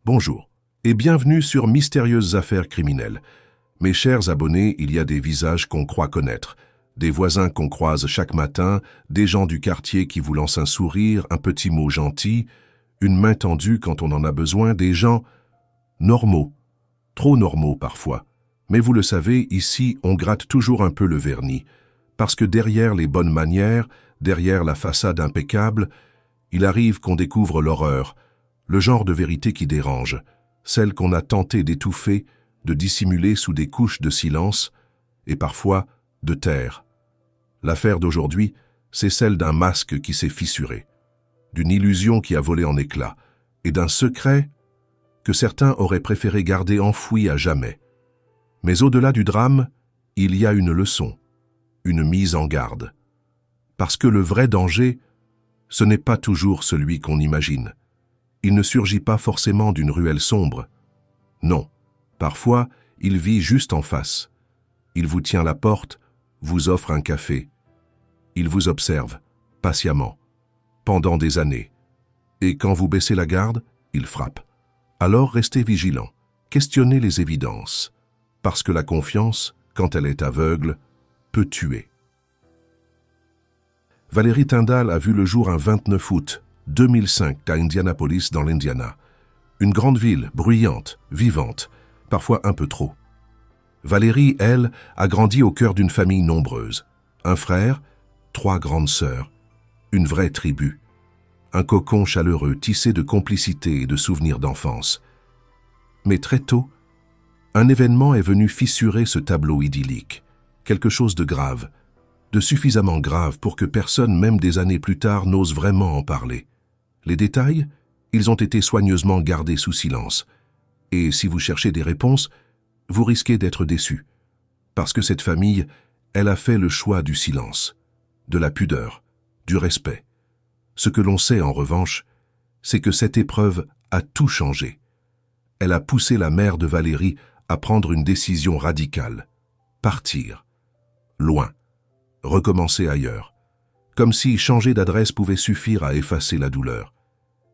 Bonjour et bienvenue sur Mystérieuses Affaires Criminelles. Mes chers abonnés, il y a des visages qu'on croit connaître, des voisins qu'on croise chaque matin, des gens du quartier qui vous lancent un sourire, un petit mot gentil, une main tendue quand on en a besoin, des gens normaux, trop normaux parfois. Mais vous le savez, ici, on gratte toujours un peu le vernis, parce que derrière les bonnes manières, derrière la façade impeccable, il arrive qu'on découvre l'horreur, le genre de vérité qui dérange, celle qu'on a tenté d'étouffer, de dissimuler sous des couches de silence et parfois de taire. L'affaire d'aujourd'hui, c'est celle d'un masque qui s'est fissuré, d'une illusion qui a volé en éclats et d'un secret que certains auraient préféré garder enfoui à jamais. Mais au-delà du drame, il y a une leçon, une mise en garde. Parce que le vrai danger, ce n'est pas toujours celui qu'on imagine. Il ne surgit pas forcément d'une ruelle sombre. Non, parfois, il vit juste en face. Il vous tient la porte, vous offre un café. Il vous observe, patiemment, pendant des années. Et quand vous baissez la garde, il frappe. Alors restez vigilant, questionnez les évidences. Parce que la confiance, quand elle est aveugle, peut tuer. Valérie Tyndall a vu le jour un 29 août 2005 à Indianapolis dans l'Indiana. Une grande ville, bruyante, vivante, parfois un peu trop. Valérie, elle, a grandi au cœur d'une famille nombreuse. Un frère, 3 grandes sœurs, une vraie tribu. Un cocon chaleureux tissé de complicité et de souvenirs d'enfance. Mais très tôt, un événement est venu fissurer ce tableau idyllique. Quelque chose de grave, de suffisamment grave pour que personne, même des années plus tard, n'ose vraiment en parler. Les détails, ils ont été soigneusement gardés sous silence. Et si vous cherchez des réponses, vous risquez d'être déçus. Parce que cette famille, elle a fait le choix du silence, de la pudeur, du respect. Ce que l'on sait en revanche, c'est que cette épreuve a tout changé. Elle a poussé la mère de Valérie à prendre une décision radicale. Partir. Loin. Recommencer ailleurs. Comme si changer d'adresse pouvait suffire à effacer la douleur.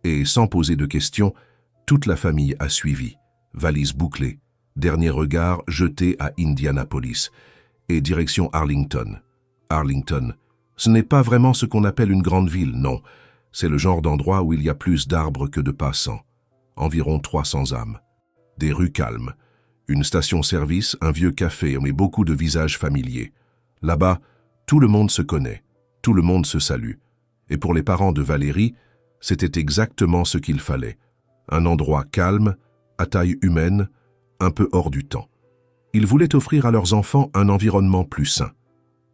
Et sans poser de questions, toute la famille a suivi, valise bouclée, dernier regard jeté à Indianapolis, et direction Arlington. Arlington, ce n'est pas vraiment ce qu'on appelle une grande ville, non. C'est le genre d'endroit où il y a plus d'arbres que de passants. Environ 300 âmes. Des rues calmes. Une station-service, un vieux café, mais beaucoup de visages familiers. Là-bas, tout le monde se connaît, tout le monde se salue. Et pour les parents de Valérie, c'était exactement ce qu'il fallait. Un endroit calme, à taille humaine, un peu hors du temps. Ils voulaient offrir à leurs enfants un environnement plus sain.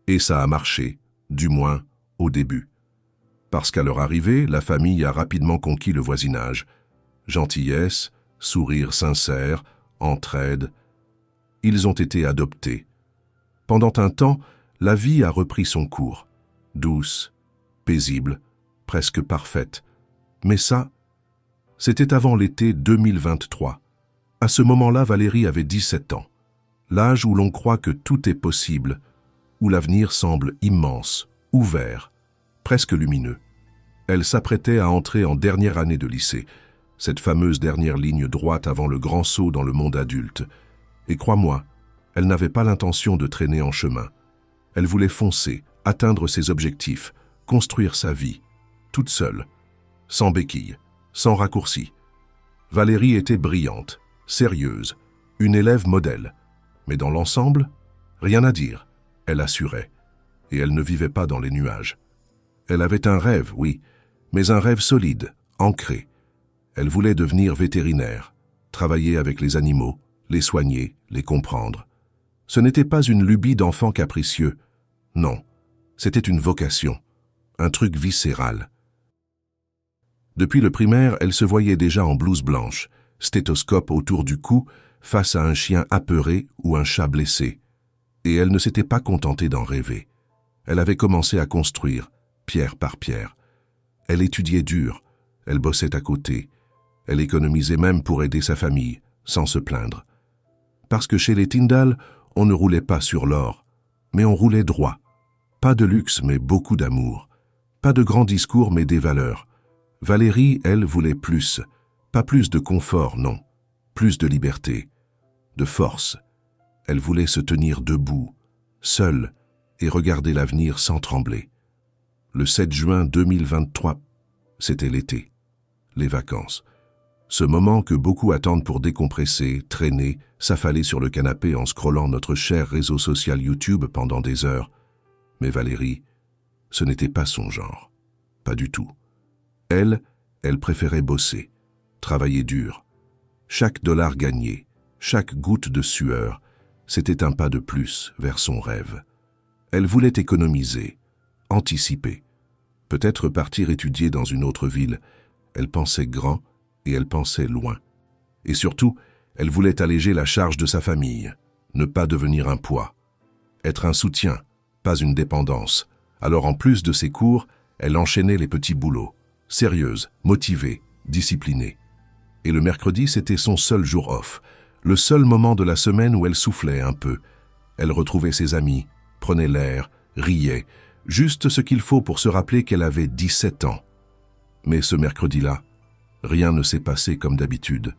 Et ça a marché, du moins au début. Parce qu'à leur arrivée, la famille a rapidement conquis le voisinage. Gentillesse, sourire sincère, entraide. Ils ont été adoptés. Pendant un temps, la vie a repris son cours. Douce, paisible, presque parfaite. Mais ça, c'était avant l'été 2023. À ce moment-là, Valérie avait 17 ans. L'âge où l'on croit que tout est possible, où l'avenir semble immense, ouvert, presque lumineux. Elle s'apprêtait à entrer en dernière année de lycée, cette fameuse dernière ligne droite avant le grand saut dans le monde adulte. Et crois-moi, elle n'avait pas l'intention de traîner en chemin. Elle voulait foncer, atteindre ses objectifs, construire sa vie, toute seule, sans béquille, sans raccourci. Valérie était brillante, sérieuse, une élève modèle. Mais dans l'ensemble, rien à dire, elle assurait. Et elle ne vivait pas dans les nuages. Elle avait un rêve, oui, mais un rêve solide, ancré. Elle voulait devenir vétérinaire, travailler avec les animaux, les soigner, les comprendre. Ce n'était pas une lubie d'enfant capricieux. Non, c'était une vocation, un truc viscéral. Depuis le primaire, elle se voyait déjà en blouse blanche, stéthoscope autour du cou, face à un chien apeuré ou un chat blessé. Et elle ne s'était pas contentée d'en rêver. Elle avait commencé à construire, pierre par pierre. Elle étudiait dur, elle bossait à côté. Elle économisait même pour aider sa famille, sans se plaindre. Parce que chez les Tyndall, on ne roulait pas sur l'or, mais on roulait droit. Pas de luxe, mais beaucoup d'amour. Pas de grands discours, mais des valeurs. Valérie, elle, voulait plus. Pas plus de confort, non. Plus de liberté, de force. Elle voulait se tenir debout, seule, et regarder l'avenir sans trembler. Le 7 juin 2023, c'était l'été, les vacances. Ce moment que beaucoup attendent pour décompresser, traîner, s'affaler sur le canapé en scrollant notre cher réseau social YouTube pendant des heures. Mais Valérie, ce n'était pas son genre. Pas du tout. Elle préférait bosser, travailler dur. Chaque dollar gagné, chaque goutte de sueur, c'était un pas de plus vers son rêve. Elle voulait économiser, anticiper, peut-être partir étudier dans une autre ville. Elle pensait grand et elle pensait loin. Et surtout, elle voulait alléger la charge de sa famille, ne pas devenir un poids. Être un soutien, pas une dépendance. Alors en plus de ses cours, elle enchaînait les petits boulots. Sérieuse, motivée, disciplinée. Et le mercredi, c'était son seul jour off, le seul moment de la semaine où elle soufflait un peu. Elle retrouvait ses amis, prenait l'air, riait, juste ce qu'il faut pour se rappeler qu'elle avait 17 ans. Mais ce mercredi-là, rien ne s'est passé comme d'habitude.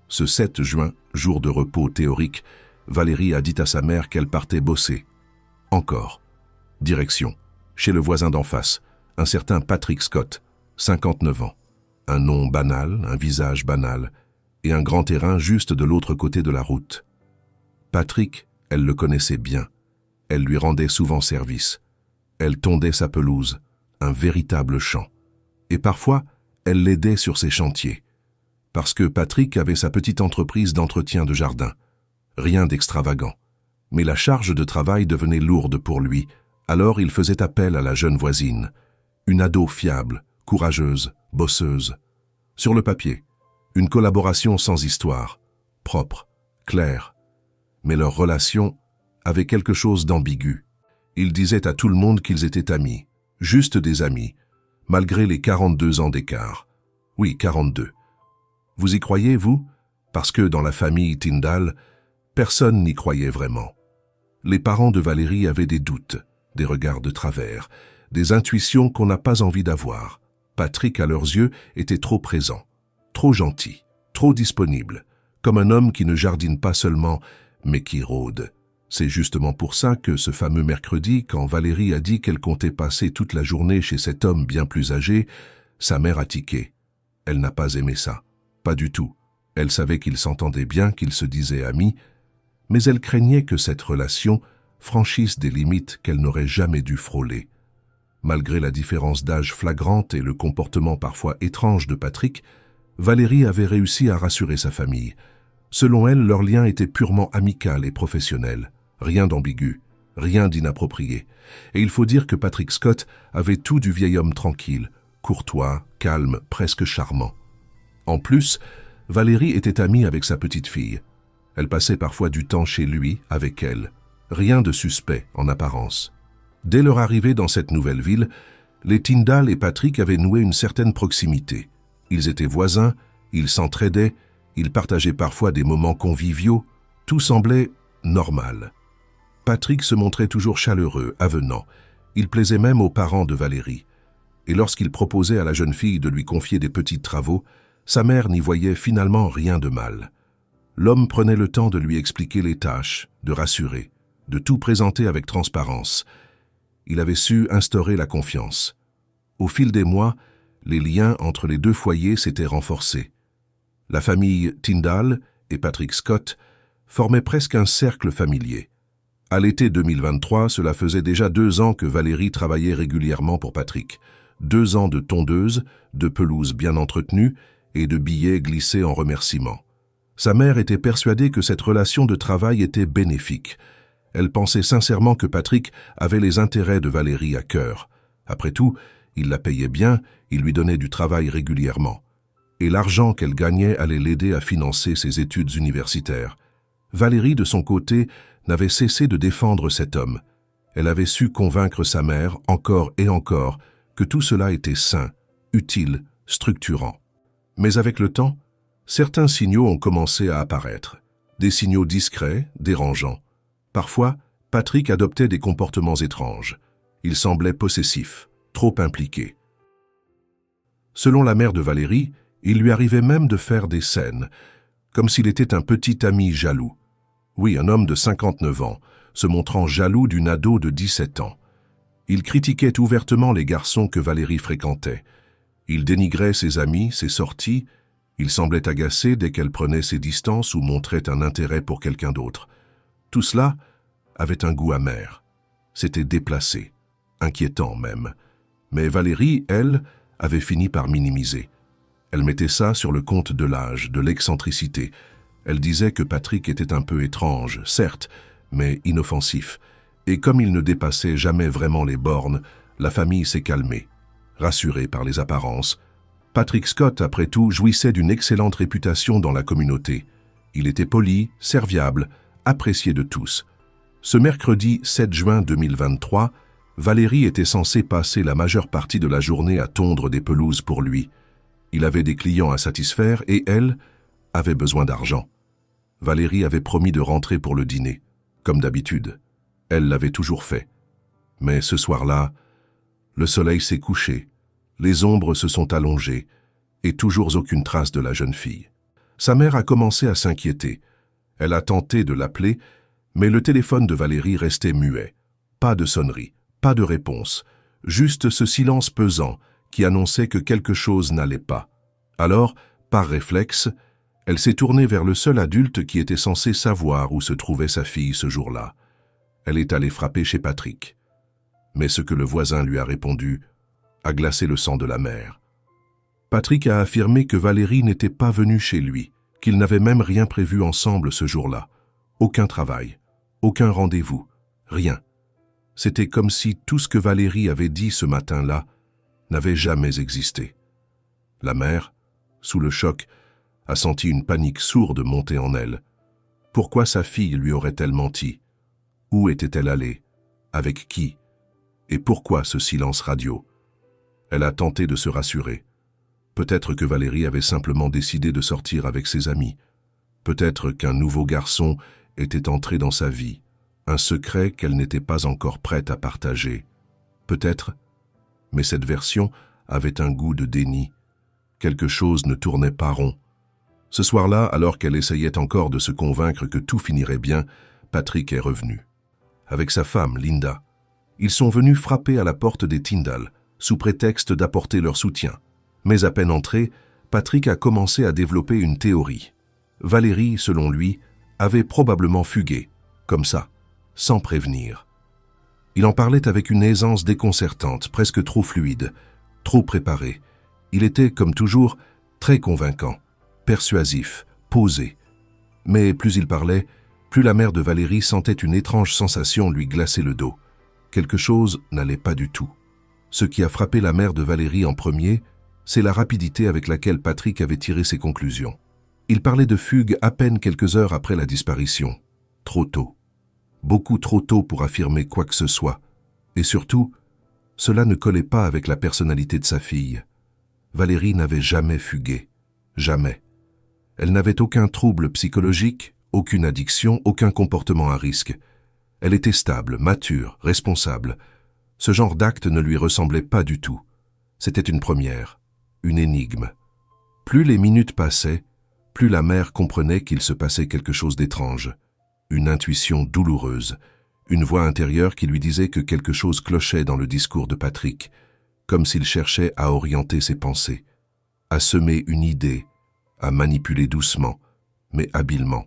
Ce 7 juin, jour de repos théorique, Valérie a dit à sa mère qu'elle partait bosser. Encore. Direction, chez le voisin d'en face, un certain Patrick Scott, 59 ans. Un nom banal, un visage banal, et un grand terrain juste de l'autre côté de la route. Patrick, elle le connaissait bien. Elle lui rendait souvent service. Elle tondait sa pelouse, un véritable champ. Et parfois, elle l'aidait sur ses chantiers. Parce que Patrick avait sa petite entreprise d'entretien de jardin. Rien d'extravagant. Mais la charge de travail devenait lourde pour lui, alors il faisait appel à la jeune voisine. Une ado fiable, courageuse, bosseuse. Sur le papier, une collaboration sans histoire, propre, claire. Mais leur relation avait quelque chose d'ambigu. Ils disaient à tout le monde qu'ils étaient amis, juste des amis, malgré les 42 ans d'écart. Oui, 42. Vous y croyez, vous? Parce que dans la famille Tindall, personne n'y croyait vraiment. Les parents de Valérie avaient des doutes, des regards de travers, des intuitions qu'on n'a pas envie d'avoir. Patrick, à leurs yeux, était trop présent, trop gentil, trop disponible, comme un homme qui ne jardine pas seulement, mais qui rôde. C'est justement pour ça que ce fameux mercredi, quand Valérie a dit qu'elle comptait passer toute la journée chez cet homme bien plus âgé, sa mère a tiqué. Elle n'a pas aimé ça, pas du tout. Elle savait qu'ils s'entendaient bien, qu'ils se disaient amis, mais elle craignait que cette relation franchisse des limites qu'elle n'aurait jamais dû frôler. Malgré la différence d'âge flagrante et le comportement parfois étrange de Patrick, Valérie avait réussi à rassurer sa famille. Selon elle, leur lien était purement amical et professionnel. Rien d'ambigu, rien d'inapproprié. Et il faut dire que Patrick Scott avait tout du vieil homme tranquille, courtois, calme, presque charmant. En plus, Valérie était amie avec sa petite fille. Elle passait parfois du temps chez lui, avec elle. Rien de suspect en apparence. Dès leur arrivée dans cette nouvelle ville, les Tindall et Patrick avaient noué une certaine proximité. Ils étaient voisins, ils s'entraidaient, ils partageaient parfois des moments conviviaux, tout semblait normal. Patrick se montrait toujours chaleureux, avenant. Il plaisait même aux parents de Valérie. Et lorsqu'il proposait à la jeune fille de lui confier des petits travaux, sa mère n'y voyait finalement rien de mal. L'homme prenait le temps de lui expliquer les tâches, de rassurer, de tout présenter avec transparence. Il avait su instaurer la confiance. Au fil des mois, les liens entre les deux foyers s'étaient renforcés. La famille Tindall et Patrick Scott formaient presque un cercle familier. À l'été 2023, cela faisait déjà 2 ans que Valérie travaillait régulièrement pour Patrick. 2 ans de tondeuse, de pelouse bien entretenue et de billets glissés en remerciement. Sa mère était persuadée que cette relation de travail était bénéfique. Elle pensait sincèrement que Patrick avait les intérêts de Valérie à cœur. Après tout, il la payait bien, il lui donnait du travail régulièrement. Et l'argent qu'elle gagnait allait l'aider à financer ses études universitaires. Valérie, de son côté, n'avait cessé de défendre cet homme. Elle avait su convaincre sa mère, encore et encore, que tout cela était sain, utile, structurant. Mais avec le temps, certains signaux ont commencé à apparaître. Des signaux discrets, dérangeants. Parfois, Patrick adoptait des comportements étranges. Il semblait possessif, trop impliqué. Selon la mère de Valérie, Il lui arrivait même de faire des scènes, comme s'il était un petit ami jaloux. Oui, un homme de 59 ans, se montrant jaloux d'une ado de 17 ans. Il critiquait ouvertement les garçons que Valérie fréquentait. Il dénigrait ses amis, ses sorties. Il semblait agacé dès qu'elle prenait ses distances ou montrait un intérêt pour quelqu'un d'autre. Tout cela avait un goût amer. C'était déplacé, inquiétant même. Mais Valérie, elle, avait fini par minimiser. Elle mettait ça sur le compte de l'âge, de l'excentricité. Elle disait que Patrick était un peu étrange, certes, mais inoffensif. Et comme il ne dépassait jamais vraiment les bornes, la famille s'est calmée, rassurée par les apparences. Patrick Scott, après tout, jouissait d'une excellente réputation dans la communauté. Il était poli, serviable, apprécié de tous. Ce mercredi 7 juin 2023, Valérie était censée passer la majeure partie de la journée à tondre des pelouses pour lui. Il avait des clients à satisfaire et elle avait besoin d'argent. Valérie avait promis de rentrer pour le dîner, comme d'habitude. Elle l'avait toujours fait. Mais ce soir-là, le soleil s'est couché, les ombres se sont allongées, et toujours aucune trace de la jeune fille. Sa mère a commencé à s'inquiéter. Elle a tenté de l'appeler, mais le téléphone de Valérie restait muet. Pas de sonnerie, pas de réponse, juste ce silence pesant qui annonçait que quelque chose n'allait pas. Alors, par réflexe, elle s'est tournée vers le seul adulte qui était censé savoir où se trouvait sa fille ce jour-là. Elle est allée frapper chez Patrick. Mais ce que le voisin lui a répondu a glacé le sang de la mère. Patrick a affirmé que Valérie n'était pas venue chez lui, qu'ils n'avaient même rien prévu ensemble ce jour-là. Aucun travail, aucun rendez-vous, rien. C'était comme si tout ce que Valérie avait dit ce matin-là n'avait jamais existé. La mère, sous le choc, a senti une panique sourde monter en elle. Pourquoi sa fille lui aurait-elle menti? Où était-elle allée? Avec qui? Et pourquoi ce silence radio? Elle a tenté de se rassurer. Peut-être que Valérie avait simplement décidé de sortir avec ses amis. Peut-être qu'un nouveau garçon était entré dans sa vie, un secret qu'elle n'était pas encore prête à partager. Peut-être, mais cette version avait un goût de déni. Quelque chose ne tournait pas rond. Ce soir-là, alors qu'elle essayait encore de se convaincre que tout finirait bien, Patrick est revenu. Avec sa femme, Linda. Ils sont venus frapper à la porte des Tyndall, sous prétexte d'apporter leur soutien. Mais à peine entré, Patrick a commencé à développer une théorie. Valérie, selon lui, avait probablement fugué, comme ça, sans prévenir. Il en parlait avec une aisance déconcertante, presque trop fluide, trop préparé. Il était, comme toujours, très convaincant, persuasif, posé. Mais plus il parlait, plus la mère de Valérie sentait une étrange sensation lui glacer le dos. Quelque chose n'allait pas du tout. Ce qui a frappé la mère de Valérie en premier, c'est la rapidité avec laquelle Patrick avait tiré ses conclusions. Il parlait de fugue à peine quelques heures après la disparition. Trop tôt. Beaucoup trop tôt pour affirmer quoi que ce soit. Et surtout, cela ne collait pas avec la personnalité de sa fille. Valérie n'avait jamais fugué. Jamais. Elle n'avait aucun trouble psychologique, aucune addiction, aucun comportement à risque. Elle était stable, mature, responsable. Ce genre d'acte ne lui ressemblait pas du tout. C'était une première, une énigme. Plus les minutes passaient, plus la mère comprenait qu'il se passait quelque chose d'étrange. Une intuition douloureuse, une voix intérieure qui lui disait que quelque chose clochait dans le discours de Patrick, comme s'il cherchait à orienter ses pensées, à semer une idée, à manipuler doucement, mais habilement.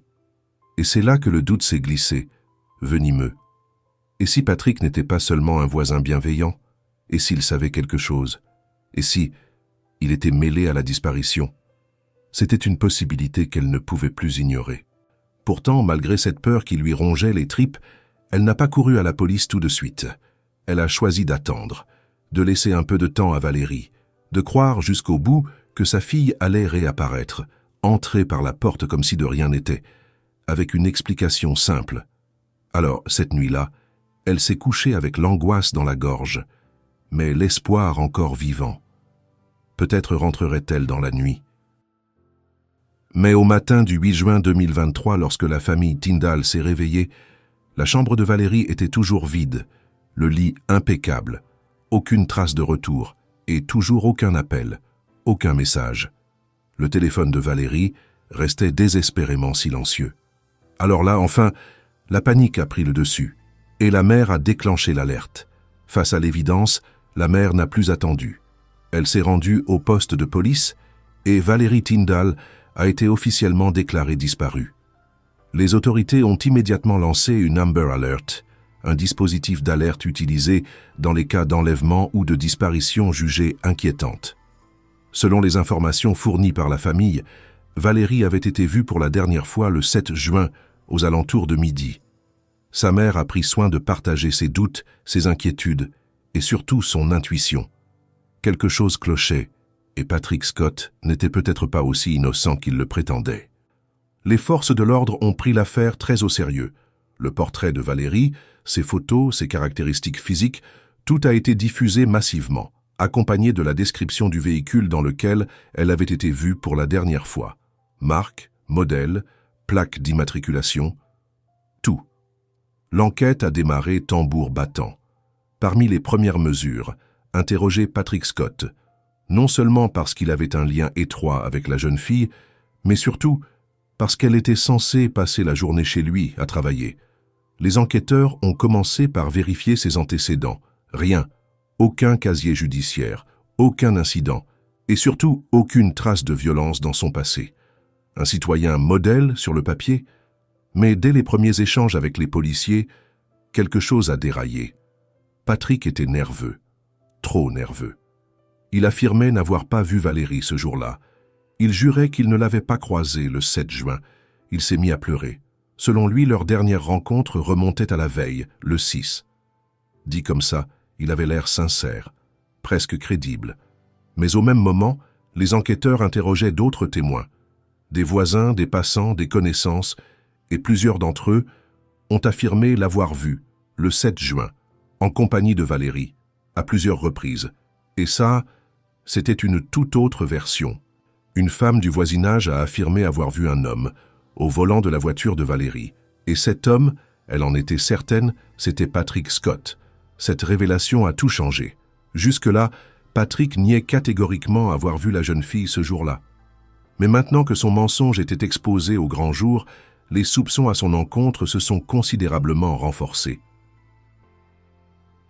Et c'est là que le doute s'est glissé, venimeux. Et si Patrick n'était pas seulement un voisin bienveillant? Et s'il savait quelque chose? Et si il était mêlé à la disparition? C'était une possibilité qu'elle ne pouvait plus ignorer. Pourtant, malgré cette peur qui lui rongeait les tripes, elle n'a pas couru à la police tout de suite. Elle a choisi d'attendre, de laisser un peu de temps à Valérie, de croire jusqu'au bout que sa fille allait réapparaître, entrer par la porte comme si de rien n'était, avec une explication simple. Alors, cette nuit-là, elle s'est couchée avec l'angoisse dans la gorge, mais l'espoir encore vivant. Peut-être rentrerait-elle dans la nuit. Mais au matin du 8 juin 2023, lorsque la famille Tyndall s'est réveillée, la chambre de Valérie était toujours vide, le lit impeccable, aucune trace de retour et toujours aucun appel, aucun message. Le téléphone de Valérie restait désespérément silencieux. Alors là, enfin, la panique a pris le dessus, et la mère a déclenché l'alerte. Face à l'évidence, la mère n'a plus attendu. Elle s'est rendue au poste de police, et Valérie Tyndall a été officiellement déclarée disparue. Les autorités ont immédiatement lancé une Amber Alert, un dispositif d'alerte utilisé dans les cas d'enlèvement ou de disparition jugées inquiétantes. Selon les informations fournies par la famille, Valérie avait été vue pour la dernière fois le 7 juin, aux alentours de midi. Sa mère a pris soin de partager ses doutes, ses inquiétudes et surtout son intuition. Quelque chose clochait, et Patrick Scott n'était peut-être pas aussi innocent qu'il le prétendait. Les forces de l'ordre ont pris l'affaire très au sérieux. Le portrait de Valérie, ses photos, ses caractéristiques physiques, tout a été diffusé massivement, accompagné de la description du véhicule dans lequel elle avait été vue pour la dernière fois. Marque, modèle, plaque d'immatriculation, tout. L'enquête a démarré tambour battant. Parmi les premières mesures, interroger Patrick Scott, non seulement parce qu'il avait un lien étroit avec la jeune fille, mais surtout parce qu'elle était censée passer la journée chez lui à travailler. Les enquêteurs ont commencé par vérifier ses antécédents. Rien, aucun casier judiciaire, aucun incident, et surtout aucune trace de violence dans son passé. Un citoyen modèle sur le papier, mais dès les premiers échanges avec les policiers, quelque chose a déraillé. Patrick était nerveux, trop nerveux. Il affirmait n'avoir pas vu Valérie ce jour-là. Il jurait qu'il ne l'avait pas croisée le 7 juin. Il s'est mis à pleurer. Selon lui, leur dernière rencontre remontait à la veille, le 6. Dit comme ça, il avait l'air sincère, presque crédible. Mais au même moment, les enquêteurs interrogeaient d'autres témoins. Des voisins, des passants, des connaissances, et plusieurs d'entre eux ont affirmé l'avoir vu, le 7 juin, en compagnie de Valérie, à plusieurs reprises. Et ça, c'était une toute autre version. Une femme du voisinage a affirmé avoir vu un homme au volant de la voiture de Valérie. Et cet homme, elle en était certaine, c'était Patrick Scott. Cette révélation a tout changé. Jusque-là, Patrick niait catégoriquement avoir vu la jeune fille ce jour-là. Mais maintenant que son mensonge était exposé au grand jour, les soupçons à son encontre se sont considérablement renforcés.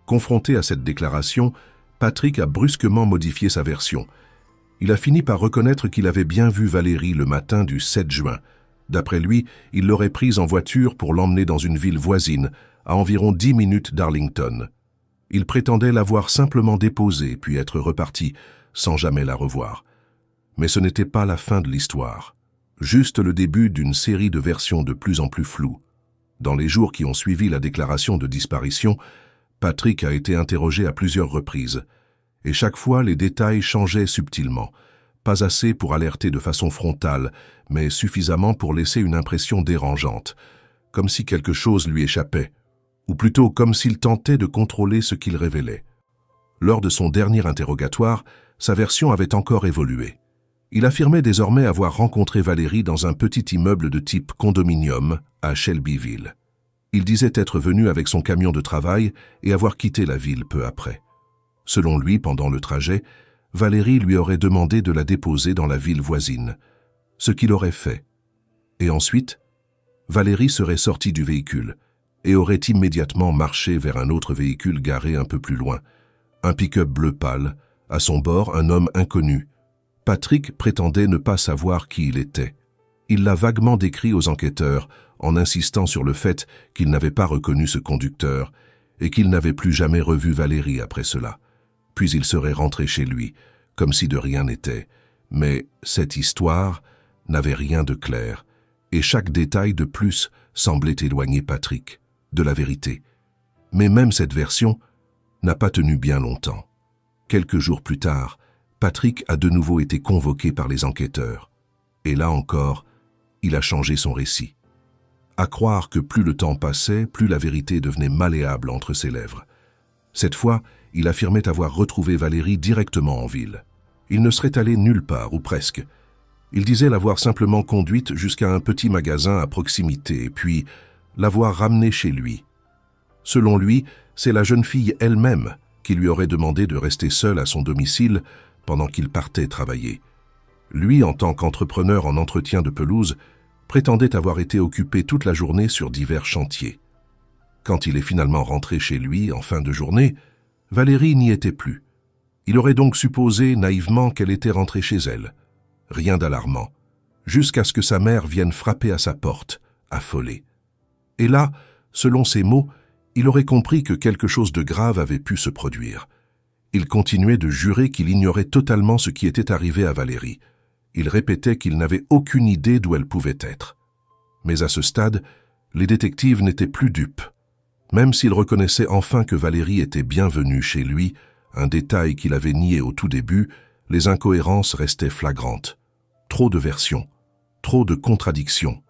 Confronté à cette déclaration, Patrick a brusquement modifié sa version. Il a fini par reconnaître qu'il avait bien vu Valérie le matin du 7 juin. D'après lui, il l'aurait prise en voiture pour l'emmener dans une ville voisine, à environ 10 minutes d'Arlington. Il prétendait l'avoir simplement déposée puis être reparti, sans jamais la revoir. Mais ce n'était pas la fin de l'histoire, juste le début d'une série de versions de plus en plus floues. Dans les jours qui ont suivi la déclaration de disparition, Patrick a été interrogé à plusieurs reprises, et chaque fois les détails changeaient subtilement, pas assez pour alerter de façon frontale, mais suffisamment pour laisser une impression dérangeante, comme si quelque chose lui échappait, ou plutôt comme s'il tentait de contrôler ce qu'il révélait. Lors de son dernier interrogatoire, sa version avait encore évolué. Il affirmait désormais avoir rencontré Valérie dans un petit immeuble de type condominium à Shelbyville. Il disait être venu avec son camion de travail et avoir quitté la ville peu après. Selon lui, pendant le trajet, Valérie lui aurait demandé de la déposer dans la ville voisine, ce qu'il aurait fait. Et ensuite, Valérie serait sortie du véhicule et aurait immédiatement marché vers un autre véhicule garé un peu plus loin, un pick-up bleu pâle, à son bord un homme inconnu. Patrick prétendait ne pas savoir qui il était. Il l'a vaguement décrit aux enquêteurs, en insistant sur le fait qu'il n'avait pas reconnu ce conducteur et qu'il n'avait plus jamais revu Valérie après cela. Puis il serait rentré chez lui, comme si de rien n'était. Mais cette histoire n'avait rien de clair, et chaque détail de plus semblait éloigner Patrick de la vérité. Mais même cette version n'a pas tenu bien longtemps. Quelques jours plus tard, Patrick a de nouveau été convoqué par les enquêteurs. Et là encore, il a changé son récit. À croire que plus le temps passait, plus la vérité devenait malléable entre ses lèvres. Cette fois, il affirmait avoir retrouvé Valérie directement en ville. Il ne serait allé nulle part, ou presque. Il disait l'avoir simplement conduite jusqu'à un petit magasin à proximité, puis l'avoir ramenée chez lui. Selon lui, c'est la jeune fille elle-même qui lui aurait demandé de rester seule à son domicile pendant qu'il partait travailler. Lui, en tant qu'entrepreneur en entretien de pelouse, prétendait avoir été occupé toute la journée sur divers chantiers. Quand il est finalement rentré chez lui en fin de journée, Valérie n'y était plus. Il aurait donc supposé naïvement qu'elle était rentrée chez elle. Rien d'alarmant, jusqu'à ce que sa mère vienne frapper à sa porte, affolée. Et là, selon ses mots, il aurait compris que quelque chose de grave avait pu se produire. Il continuait de jurer qu'il ignorait totalement ce qui était arrivé à Valérie. Il répétait qu'il n'avait aucune idée d'où elle pouvait être. Mais à ce stade, les détectives n'étaient plus dupes. Même s'ils reconnaissaient enfin que Valérie était bienvenue chez lui, un détail qu'il avait nié au tout début, les incohérences restaient flagrantes. Trop de versions, trop de contradictions.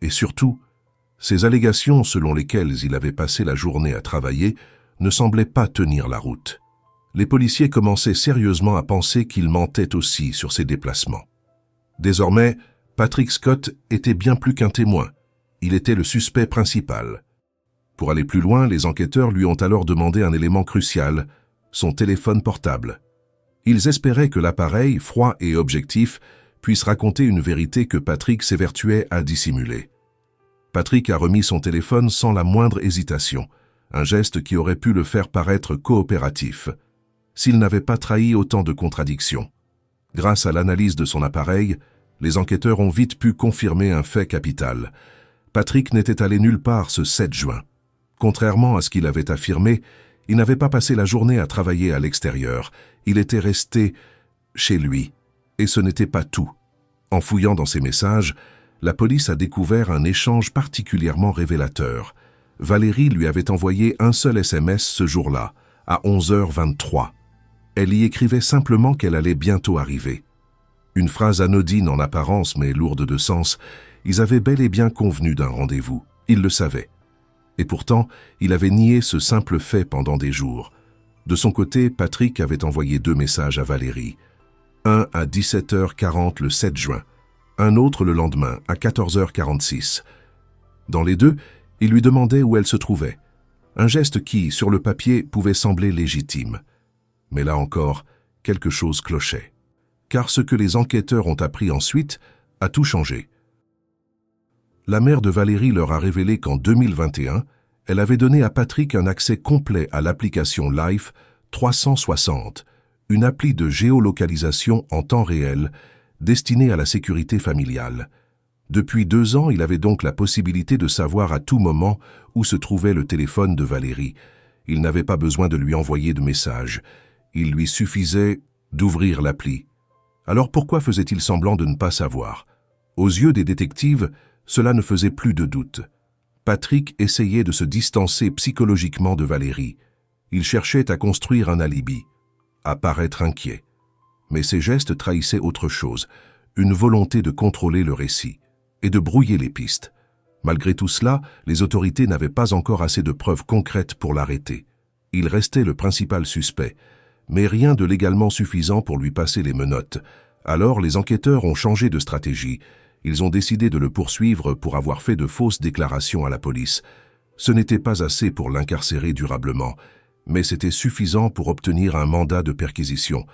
Et surtout, ces allégations selon lesquelles il avait passé la journée à travailler ne semblaient pas tenir la route. Les policiers commençaient sérieusement à penser qu'il mentait aussi sur ses déplacements. Désormais, Patrick Scott était bien plus qu'un témoin. Il était le suspect principal. Pour aller plus loin, les enquêteurs lui ont alors demandé un élément crucial, son téléphone portable. Ils espéraient que l'appareil, froid et objectif, puisse raconter une vérité que Patrick s'évertuait à dissimuler. Patrick a remis son téléphone sans la moindre hésitation, un geste qui aurait pu le faire paraître coopératif, s'il n'avait pas trahi autant de contradictions. Grâce à l'analyse de son appareil, les enquêteurs ont vite pu confirmer un fait capital. Patrick n'était allé nulle part ce 7 juin. Contrairement à ce qu'il avait affirmé, il n'avait pas passé la journée à travailler à l'extérieur. Il était resté chez lui. Et ce n'était pas tout. En fouillant dans ses messages, la police a découvert un échange particulièrement révélateur. Valérie lui avait envoyé un seul SMS ce jour-là, à 11h23. Elle y écrivait simplement qu'elle allait bientôt arriver. Une phrase anodine en apparence mais lourde de sens, ils avaient bel et bien convenu d'un rendez-vous. Il le savait. Et pourtant, il avait nié ce simple fait pendant des jours. De son côté, Patrick avait envoyé 2 messages à Valérie. Un à 17h40 le 7 juin, un autre le lendemain à 14h46. Dans les deux, il lui demandait où elle se trouvait. Un geste qui, sur le papier, pouvait sembler légitime. Mais là encore, quelque chose clochait. Car ce que les enquêteurs ont appris ensuite a tout changé. La mère de Valérie leur a révélé qu'en 2021, elle avait donné à Patrick un accès complet à l'application Life 360, une appli de géolocalisation en temps réel destinée à la sécurité familiale. Depuis 2 ans, il avait donc la possibilité de savoir à tout moment où se trouvait le téléphone de Valérie. Il n'avait pas besoin de lui envoyer de message. Il lui suffisait d'ouvrir l'appli. Alors pourquoi faisait-il semblant de ne pas savoir? Aux yeux des détectives, cela ne faisait plus de doute. Patrick essayait de se distancer psychologiquement de Valérie. Il cherchait à construire un alibi, à paraître inquiet. Mais ses gestes trahissaient autre chose, une volonté de contrôler le récit et de brouiller les pistes. Malgré tout cela, les autorités n'avaient pas encore assez de preuves concrètes pour l'arrêter. Il restait le principal suspect, mais rien de légalement suffisant pour lui passer les menottes. Alors les enquêteurs ont changé de stratégie. Ils ont décidé de le poursuivre pour avoir fait de fausses déclarations à la police. Ce n'était pas assez pour l'incarcérer durablement, mais c'était suffisant pour obtenir un mandat de perquisition.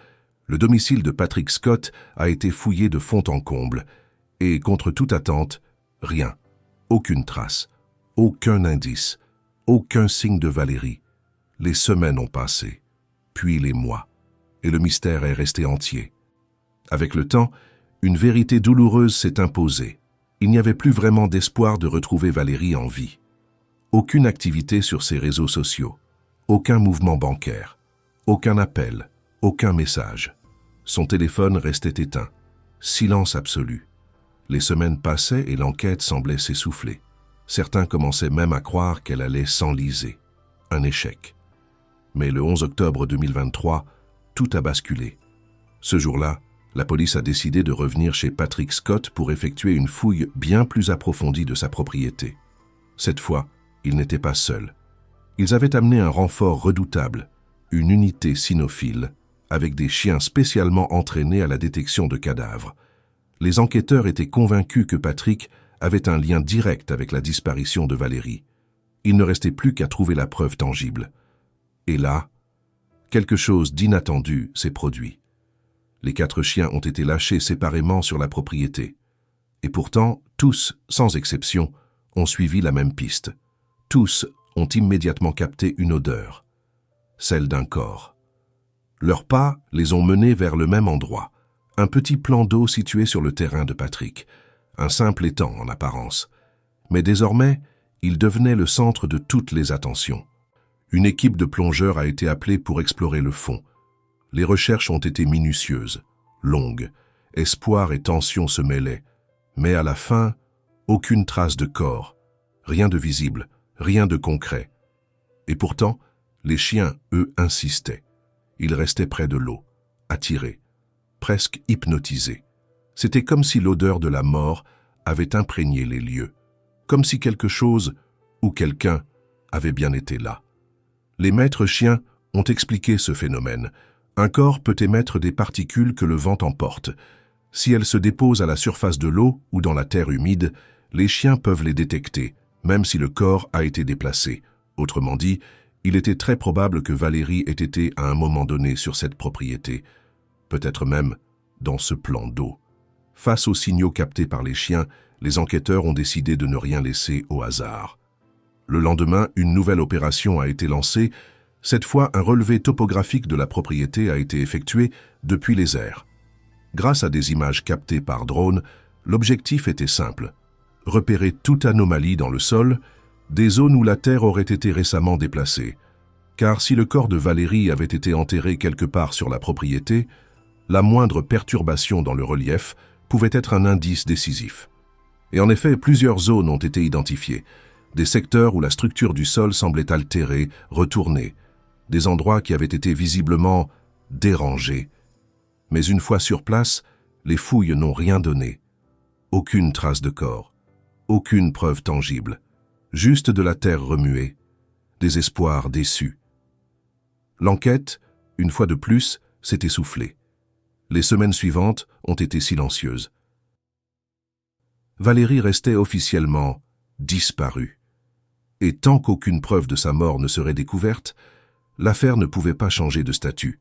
Le domicile de Patrick Scott a été fouillé de fond en comble, et contre toute attente, rien. Aucune trace, aucun indice, aucun signe de Valérie. Les semaines ont passé, puis les mois, et le mystère est resté entier. Avec le temps, une vérité douloureuse s'est imposée. Il n'y avait plus vraiment d'espoir de retrouver Valérie en vie. Aucune activité sur ses réseaux sociaux, aucun mouvement bancaire, aucun appel, aucun message. Son téléphone restait éteint. Silence absolu. Les semaines passaient et l'enquête semblait s'essouffler. Certains commençaient même à croire qu'elle allait s'enliser. Un échec. Mais le 11 octobre 2023, tout a basculé. Ce jour-là, la police a décidé de revenir chez Patrick Scott pour effectuer une fouille bien plus approfondie de sa propriété. Cette fois, il n'était pas seul. Ils avaient amené un renfort redoutable, une unité cynophile, avec des chiens spécialement entraînés à la détection de cadavres. Les enquêteurs étaient convaincus que Patrick avait un lien direct avec la disparition de Valérie. Il ne restait plus qu'à trouver la preuve tangible. Et là, quelque chose d'inattendu s'est produit. Les 4 chiens ont été lâchés séparément sur la propriété. Et pourtant, tous, sans exception, ont suivi la même piste. Tous ont immédiatement capté une odeur, celle d'un corps. Leurs pas les ont menés vers le même endroit, un petit plan d'eau situé sur le terrain de Patrick, un simple étang en apparence. Mais désormais, il devenait le centre de toutes les attentions. Une équipe de plongeurs a été appelée pour explorer le fond. Les recherches ont été minutieuses, longues. Espoir et tension se mêlaient. Mais à la fin, aucune trace de corps, rien de visible, rien de concret. Et pourtant, les chiens, eux, insistaient. Ils restaient près de l'eau, attirés, presque hypnotisés. C'était comme si l'odeur de la mort avait imprégné les lieux, comme si quelque chose ou quelqu'un avait bien été là. Les maîtres chiens ont expliqué ce phénomène. Un corps peut émettre des particules que le vent emporte. Si elles se déposent à la surface de l'eau ou dans la terre humide, les chiens peuvent les détecter, même si le corps a été déplacé. Autrement dit, il était très probable que Valérie ait été à un moment donné sur cette propriété, peut-être même dans ce plan d'eau. Face aux signaux captés par les chiens, les enquêteurs ont décidé de ne rien laisser au hasard. Le lendemain, une nouvelle opération a été lancée. Cette fois, un relevé topographique de la propriété a été effectué depuis les airs. Grâce à des images captées par drone, l'objectif était simple: repérer toute anomalie dans le sol, des zones où la terre aurait été récemment déplacée. Car si le corps de Valérie avait été enterré quelque part sur la propriété, la moindre perturbation dans le relief pouvait être un indice décisif. Et en effet, plusieurs zones ont été identifiées, des secteurs où la structure du sol semblait altérée, retournée, des endroits qui avaient été visiblement dérangés. Mais une fois sur place, les fouilles n'ont rien donné. Aucune trace de corps, aucune preuve tangible, juste de la terre remuée, des espoirs déçus. L'enquête, une fois de plus, s'est essoufflée. Les semaines suivantes ont été silencieuses. Valérie restait officiellement disparue. Et tant qu'aucune preuve de sa mort ne serait découverte, l'affaire ne pouvait pas changer de statut.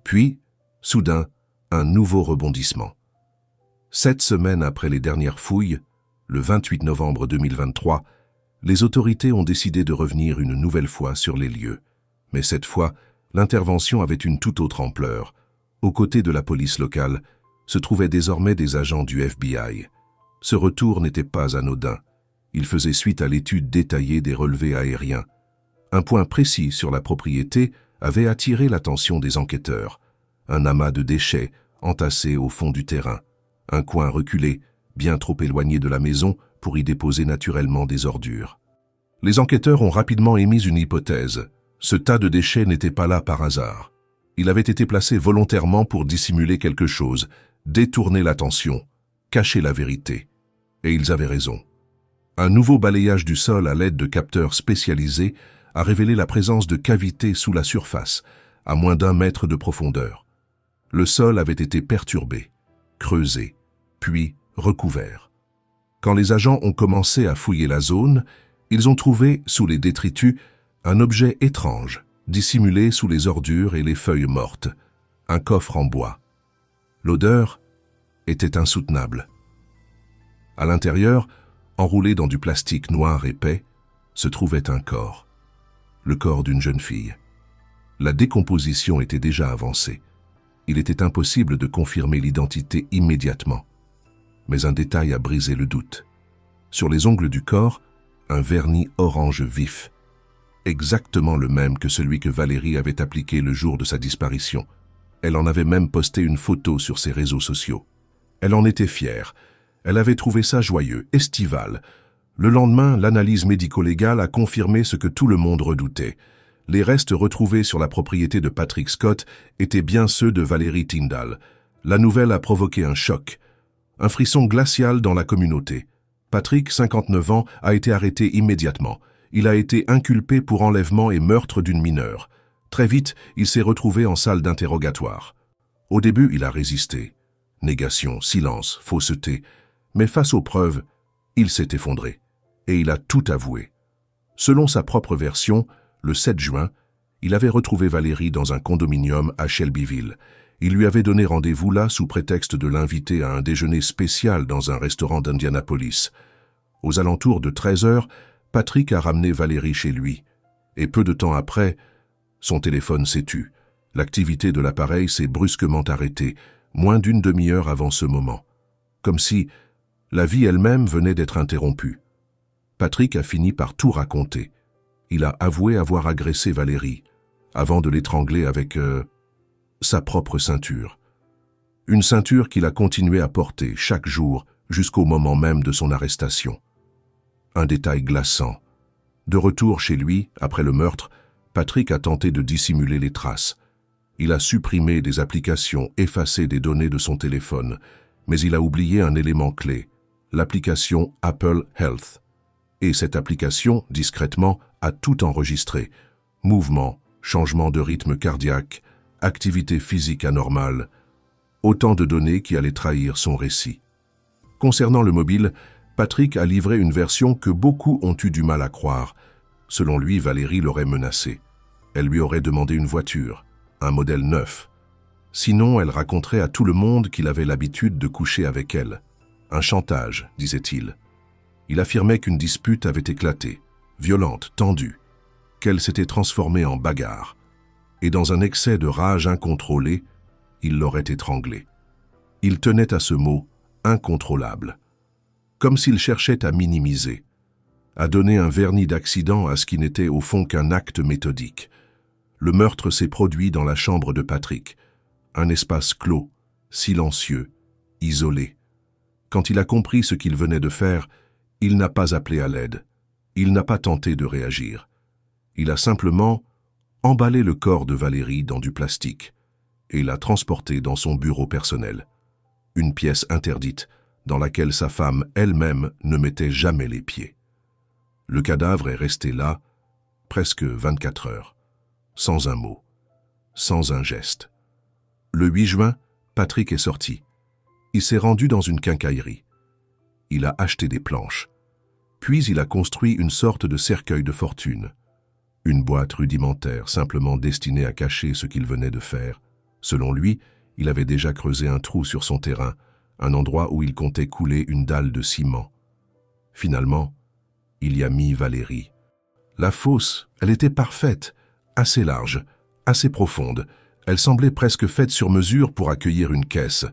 Puis, soudain, un nouveau rebondissement. 7 semaines après les dernières fouilles, le 28 novembre 2023, les autorités ont décidé de revenir une nouvelle fois sur les lieux. Mais cette fois, l'intervention avait une toute autre ampleur. Aux côtés de la police locale se trouvaient désormais des agents du FBI. Ce retour n'était pas anodin. Il faisait suite à l'étude détaillée des relevés aériens. Un point précis sur la propriété avait attiré l'attention des enquêteurs. Un amas de déchets entassés au fond du terrain. Un coin reculé, bien trop éloigné de la maison pour y déposer naturellement des ordures. Les enquêteurs ont rapidement émis une hypothèse. Ce tas de déchets n'était pas là par hasard. Il avait été placé volontairement pour dissimuler quelque chose, détourner l'attention, cacher la vérité. Et ils avaient raison. Un nouveau balayage du sol à l'aide de capteurs spécialisés a révélé la présence de cavités sous la surface, à moins d'1 mètre de profondeur. Le sol avait été perturbé, creusé, puis recouvert. Quand les agents ont commencé à fouiller la zone, ils ont trouvé, sous les détritus, un objet étrange, dissimulé sous les ordures et les feuilles mortes, un coffre en bois. L'odeur était insoutenable. À l'intérieur, enroulé dans du plastique noir épais, se trouvait un corps. Le corps d'une jeune fille. La décomposition était déjà avancée. Il était impossible de confirmer l'identité immédiatement. Mais un détail a brisé le doute. Sur les ongles du corps, un vernis orange vif, exactement le même que celui que Valérie avait appliqué le jour de sa disparition. Elle en avait même posté une photo sur ses réseaux sociaux. Elle en était fière. Elle avait trouvé ça joyeux, estival. Le lendemain, l'analyse médico-légale a confirmé ce que tout le monde redoutait. Les restes retrouvés sur la propriété de Patrick Scott étaient bien ceux de Valérie Tyndall. La nouvelle a provoqué un choc, un frisson glacial dans la communauté. Patrick, 59 ans, a été arrêté immédiatement. Il a été inculpé pour enlèvement et meurtre d'une mineure. Très vite, il s'est retrouvé en salle d'interrogatoire. Au début, il a résisté. Négation, silence, fausseté. Mais face aux preuves, il s'est effondré. Et il a tout avoué. Selon sa propre version, le 7 juin, il avait retrouvé Valérie dans un condominium à Shelbyville. Il lui avait donné rendez-vous là sous prétexte de l'inviter à un déjeuner spécial dans un restaurant d'Indianapolis. Aux alentours de 13 heures, Patrick a ramené Valérie chez lui. Et peu de temps après, son téléphone s'est tu. L'activité de l'appareil s'est brusquement arrêtée, moins d'une demi-heure avant ce moment. Comme si la vie elle-même venait d'être interrompue. Patrick a fini par tout raconter. Il a avoué avoir agressé Valérie, avant de l'étrangler avec sa propre ceinture. Une ceinture qu'il a continué à porter chaque jour jusqu'au moment même de son arrestation. Un détail glaçant. De retour chez lui, après le meurtre, Patrick a tenté de dissimuler les traces. Il a supprimé des applications, effacé des données de son téléphone, mais il a oublié un élément clé, l'application Apple Health. Et cette application, discrètement, a tout enregistré. Mouvements, changement de rythme cardiaque, activité physique anormale, autant de données qui allaient trahir son récit. Concernant le mobile, Patrick a livré une version que beaucoup ont eu du mal à croire. Selon lui, Valérie l'aurait menacé. Elle lui aurait demandé une voiture, un modèle neuf. Sinon, elle raconterait à tout le monde qu'il avait l'habitude de coucher avec elle. Un chantage, disait-il. Il affirmait qu'une dispute avait éclaté, violente, tendue, qu'elle s'était transformée en bagarre. Et dans un excès de rage incontrôlée, il l'aurait étranglée. Il tenait à ce mot « incontrôlable », comme s'il cherchait à minimiser, à donner un vernis d'accident à ce qui n'était au fond qu'un acte méthodique. Le meurtre s'est produit dans la chambre de Patrick, un espace clos, silencieux, isolé. Quand il a compris ce qu'il venait de faire, il n'a pas appelé à l'aide, il n'a pas tenté de réagir. Il a simplement emballé le corps de Valérie dans du plastique et l'a transporté dans son bureau personnel, une pièce interdite dans laquelle sa femme elle-même ne mettait jamais les pieds. Le cadavre est resté là, presque 24 heures, sans un mot, sans un geste. Le 8 juin, Patrick est sorti. Il s'est rendu dans une quincaillerie. Il a acheté des planches. Puis il a construit une sorte de cercueil de fortune. Une boîte rudimentaire, simplement destinée à cacher ce qu'il venait de faire. Selon lui, il avait déjà creusé un trou sur son terrain, un endroit où il comptait couler une dalle de ciment. Finalement, il y a mis Valérie. La fosse, elle était parfaite, assez large, assez profonde. Elle semblait presque faite sur mesure pour accueillir une caisse,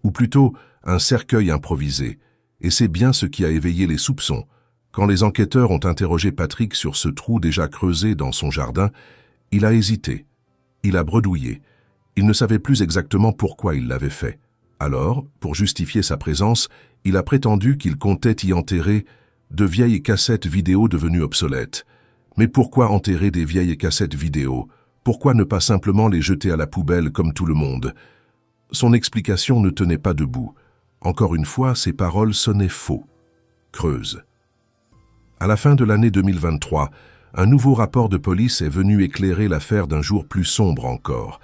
ou plutôt un cercueil improvisé. Et c'est bien ce qui a éveillé les soupçons. Quand les enquêteurs ont interrogé Patrick sur ce trou déjà creusé dans son jardin, il a hésité. Il a bredouillé. Il ne savait plus exactement pourquoi il l'avait fait. Alors, pour justifier sa présence, il a prétendu qu'il comptait y enterrer de vieilles cassettes vidéo devenues obsolètes. Mais pourquoi enterrer des vieilles cassettes vidéo? Pourquoi ne pas simplement les jeter à la poubelle comme tout le monde? Son explication ne tenait pas debout. Encore une fois, ses paroles sonnaient faux. Creuses. À la fin de l'année 2023, un nouveau rapport de police est venu éclairer l'affaire d'un jour plus sombre encore.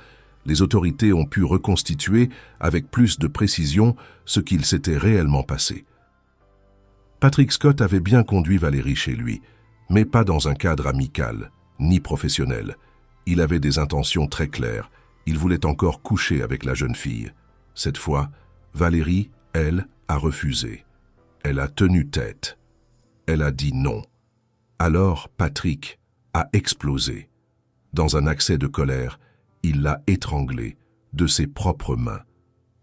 Les autorités ont pu reconstituer, avec plus de précision, ce qu'il s'était réellement passé. Patrick Scott avait bien conduit Valérie chez lui, mais pas dans un cadre amical, ni professionnel. Il avait des intentions très claires. Il voulait encore coucher avec la jeune fille. Cette fois, Valérie, elle, a refusé. Elle a tenu tête. Elle a dit non. Alors Patrick a explosé. Dans un accès de colère, il l'a étranglée de ses propres mains.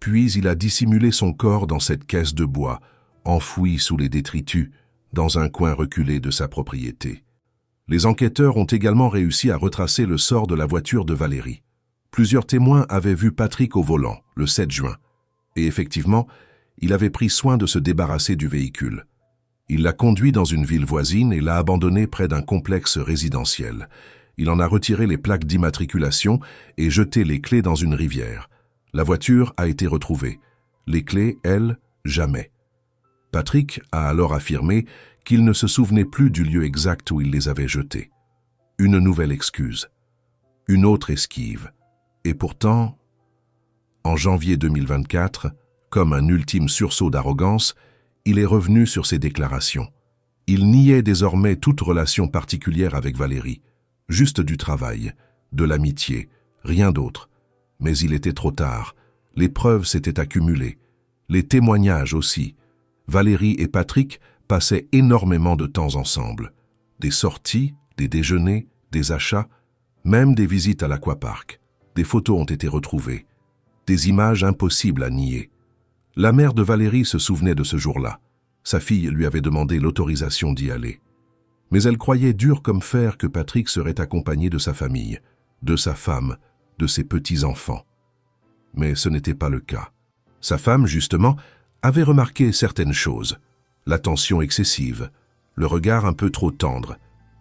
Puis il a dissimulé son corps dans cette caisse de bois, enfouie sous les détritus, dans un coin reculé de sa propriété. Les enquêteurs ont également réussi à retracer le sort de la voiture de Valérie. Plusieurs témoins avaient vu Patrick au volant, le 7 juin. Et effectivement, il avait pris soin de se débarrasser du véhicule. Il l'a conduit dans une ville voisine et l'a abandonné près d'un complexe résidentiel. Il en a retiré les plaques d'immatriculation et jeté les clés dans une rivière. La voiture a été retrouvée. Les clés, elles, jamais. Patrick a alors affirmé qu'il ne se souvenait plus du lieu exact où il les avait jetées. Une nouvelle excuse. Une autre esquive. Et pourtant, en janvier 2024, comme un ultime sursaut d'arrogance, il est revenu sur ses déclarations. Il niait désormais toute relation particulière avec Valérie, juste du travail, de l'amitié, rien d'autre. Mais il était trop tard. Les preuves s'étaient accumulées. Les témoignages aussi. Valérie et Patrick passaient énormément de temps ensemble. Des sorties, des déjeuners, des achats, même des visites à l'aquapark. Des photos ont été retrouvées. Des images impossibles à nier. La mère de Valérie se souvenait de ce jour-là. Sa fille lui avait demandé l'autorisation d'y aller. Mais elle croyait dur comme fer que Patrick serait accompagné de sa famille, de sa femme, de ses petits-enfants. Mais ce n'était pas le cas. Sa femme, justement, avait remarqué certaines choses. L'attention excessive, le regard un peu trop tendre.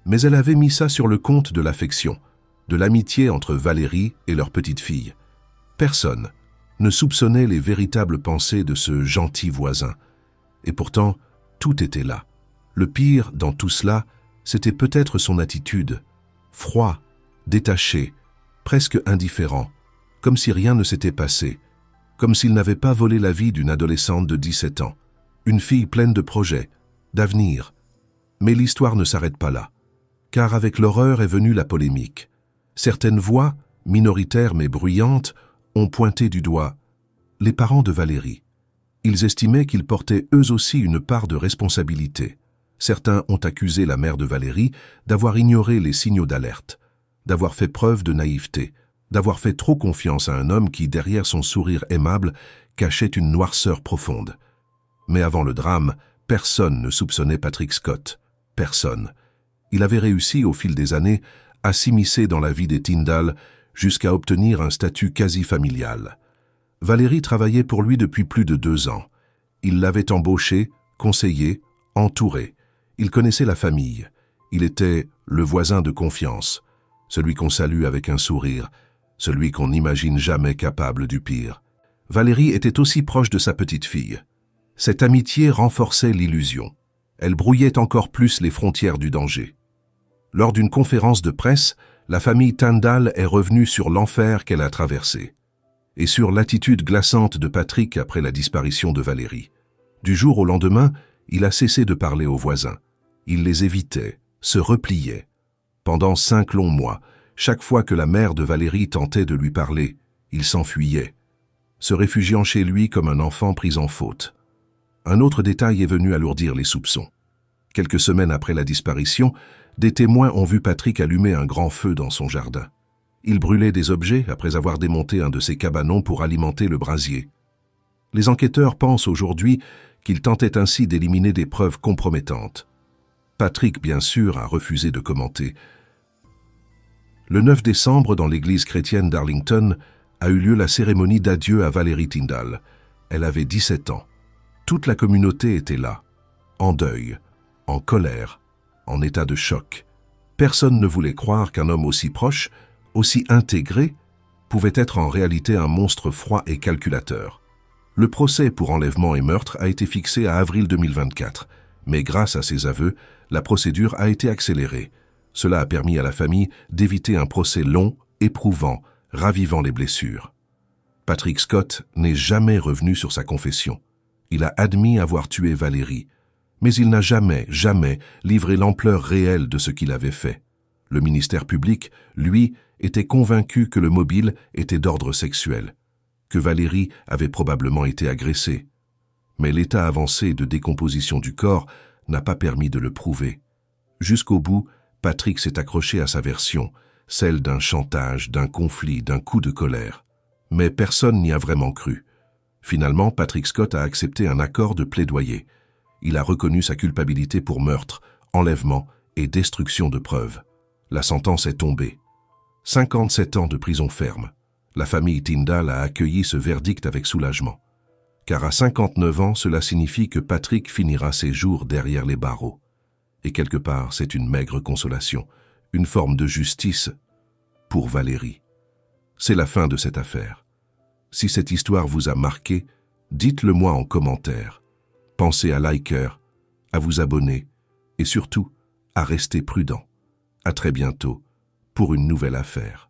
Mais elle avait mis ça sur le compte de l'affection, de l'amitié entre Valérie et leur petite fille. Personne ne soupçonnait les véritables pensées de ce gentil voisin. Et pourtant, tout était là. Le pire dans tout cela, c'était peut-être son attitude. Froid, détaché, presque indifférent, comme si rien ne s'était passé, comme s'il n'avait pas volé la vie d'une adolescente de 17 ans, une fille pleine de projets, d'avenir. Mais l'histoire ne s'arrête pas là, car avec l'horreur est venue la polémique. Certaines voix, minoritaires mais bruyantes, ont pointé du doigt les parents de Valérie. Ils estimaient qu'ils portaient eux aussi une part de responsabilité. Certains ont accusé la mère de Valérie d'avoir ignoré les signaux d'alerte, d'avoir fait preuve de naïveté, d'avoir fait trop confiance à un homme qui, derrière son sourire aimable, cachait une noirceur profonde. Mais avant le drame, personne ne soupçonnait Patrick Scott. Personne. Il avait réussi, au fil des années, à s'immiscer dans la vie des Tindall jusqu'à obtenir un statut quasi familial. Valérie travaillait pour lui depuis plus de 2 ans. Il l'avait embauché, conseillé, entouré. Il connaissait la famille. Il était le voisin de confiance, celui qu'on salue avec un sourire, celui qu'on n'imagine jamais capable du pire. Valérie était aussi proche de sa petite fille. Cette amitié renforçait l'illusion. Elle brouillait encore plus les frontières du danger. Lors d'une conférence de presse, la famille Tindall est revenue sur l'enfer qu'elle a traversé et sur l'attitude glaçante de Patrick après la disparition de Valérie. Du jour au lendemain, il a cessé de parler aux voisins. Il les évitait, se repliait. Pendant 5 longs mois, chaque fois que la mère de Valérie tentait de lui parler, il s'enfuyait, se réfugiant chez lui comme un enfant pris en faute. Un autre détail est venu alourdir les soupçons. Quelques semaines après la disparition, des témoins ont vu Patrick allumer un grand feu dans son jardin. Il brûlait des objets après avoir démonté un de ses cabanons pour alimenter le brasier. Les enquêteurs pensent aujourd'hui qu'il tentait ainsi d'éliminer des preuves compromettantes. Patrick, bien sûr, a refusé de commenter. Le 9 décembre, dans l'église chrétienne d'Arlington, a eu lieu la cérémonie d'adieu à Valérie Tindall. Elle avait 17 ans. Toute la communauté était là, en deuil, en colère, en état de choc. Personne ne voulait croire qu'un homme aussi proche, aussi intégré, pouvait être en réalité un monstre froid et calculateur. Le procès pour enlèvement et meurtre a été fixé à avril 2024, mais grâce à ses aveux, la procédure a été accélérée. Cela a permis à la famille d'éviter un procès long, éprouvant, ravivant les blessures. Patrick Scott n'est jamais revenu sur sa confession. Il a admis avoir tué Valérie, mais il n'a jamais livré l'ampleur réelle de ce qu'il avait fait. Le ministère public, lui, était convaincu que le mobile était d'ordre sexuel, que Valérie avait probablement été agressée. Mais l'état avancé de décomposition du corps n'a pas permis de le prouver. Jusqu'au bout, Patrick s'est accroché à sa version, celle d'un chantage, d'un conflit, d'un coup de colère. Mais personne n'y a vraiment cru. Finalement, Patrick Scott a accepté un accord de plaidoyer. Il a reconnu sa culpabilité pour meurtre, enlèvement et destruction de preuves. La sentence est tombée. 57 ans de prison ferme. La famille Tindall a accueilli ce verdict avec soulagement. Car à 59 ans, cela signifie que Patrick finira ses jours derrière les barreaux. Et quelque part, c'est une maigre consolation, une forme de justice pour Valérie. C'est la fin de cette affaire. Si cette histoire vous a marqué, dites-le moi en commentaire. Pensez à liker, à vous abonner et surtout à rester prudent. À très bientôt pour une nouvelle affaire.